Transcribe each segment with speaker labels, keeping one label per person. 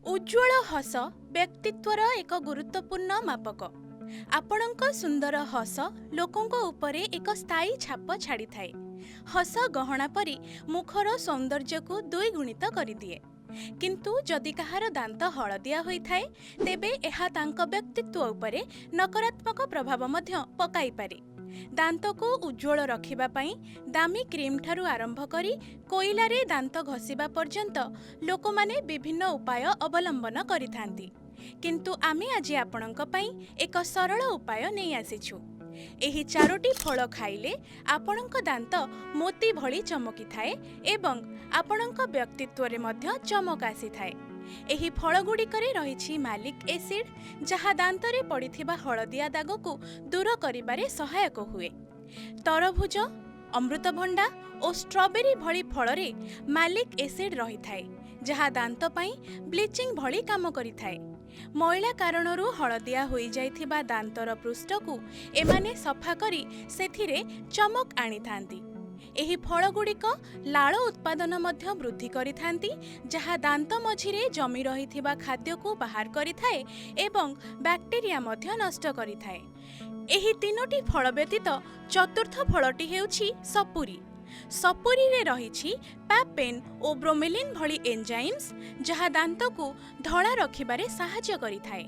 Speaker 1: उज्ज्वल हस व्यक्तित्वर एक गुरुत्वपूर्ण मापक। आपणक सुंदर हस लोकंक उपरे एक स्थायी छाप छाड़ी थाए। हस गहना परी मुखर सौंदर्य को द्विगुणित करदिए। किंतु जदि कहार दांत हलदिया होई थाए तेबे एहा तांक व्यक्तित्व उपरे नकारात्मक प्रभाव मध्य पकाई पारे। दांत को उज्ज्वल रखिबा पई दामी क्रीम ठारू आरंभ करी कोइलारे दांत घसीबा पर्यंत लोकमाने विभिन्न उपाय अवलंबन करिथांती। किंतु आमे आज आपणक पई एक सरल उपाय नै आसिछु। एही चारोटी फल खाइले आपणक दांत मोती भली चमकी थाए एवं आपणक व्यक्तित्व रे मध्य चमक आसी थाए। एही फलगुड़िकरे रहिछि मालिक एसिड जहा दांतरे पड़िथिबा हलदिया दाग को दूर करिबारे सहायक हुए। तरभुज, अमृतभंडा और स्ट्रॉबेरी भली फलरे मालिक एसिड रही थाए जहा दांत पई ब्लीचिंग भली काम करि थाए। मैला कारणरू हलदिया होई जाइथिबा दांतर पृष्ठ को एमाने सफा करी सेथिरे चमक आनी थांती। एही फलगुड़िक लाळ उत्पादन मध्य वृद्धि करिथांती जहा दांत मझिरे जमी रहिथिबा खाद्य को बाहर करिथाए एवं बैक्टेरिया मध्य नष्ट करिथाए। एही तीनोटी फल व्यतीत चतुर्थ फलटी हेउछि सपुरी। सपुरी रे रहिछि पैपेन और ब्रोमेलिन भली एंजाइम्स जहा दांत को धड़ा रखिबारे सहायता करिथाए।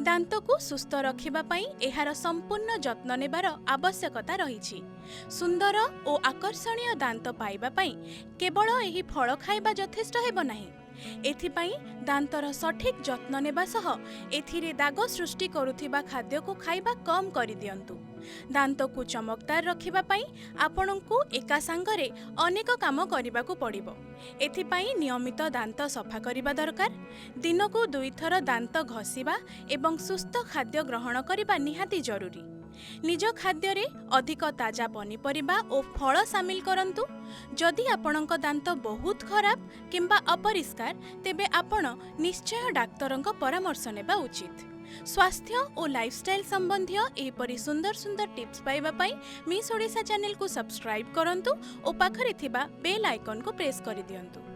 Speaker 1: दांत को सुस्थ रखिबा पई एहार संपूर्ण जत्न नेबार आवश्यकता रहिछि। सुंदर और आकर्षणीय दांत पाइबा पई केवल एही फल खाइबा यथेष्ट हेबो नाही। एथिपाई दांतर सठिक जत्न नेबा सह एथिरे दाग सृष्टि करुथिबा खाद्य को खाइबा कम करि दियंतु। दांत को चमकदार रखिबा पई आपनकु एका सांगरे अनेक काम करिबाकु पड़िबो। एथिपाई नियमित दांत सफा करिबा दरकार। दिनको 2 थर दांत घसीबा एवं सुस्थ खाद्य ग्रहण करिबा निहाती जरूरी। निज खाद्य रे अधिक ताजा पनीपरिबा और फल सामिल करंतु। जदि आपणक दांत बहुत खराब किंबा अपरिष्कार तेबे आपण निश्चय डाक्तरंक परामर्श नेबा उचित। स्वास्थ्य और लाइफस्टाइल संबंधी एपरी सुंदर सुंदर टिप्स पाइबा पई मिस ओडिशा चैनल को सब्सक्राइब करंतु और पाखरे थिबा बेल आइकन को प्रेस करि दियंतु।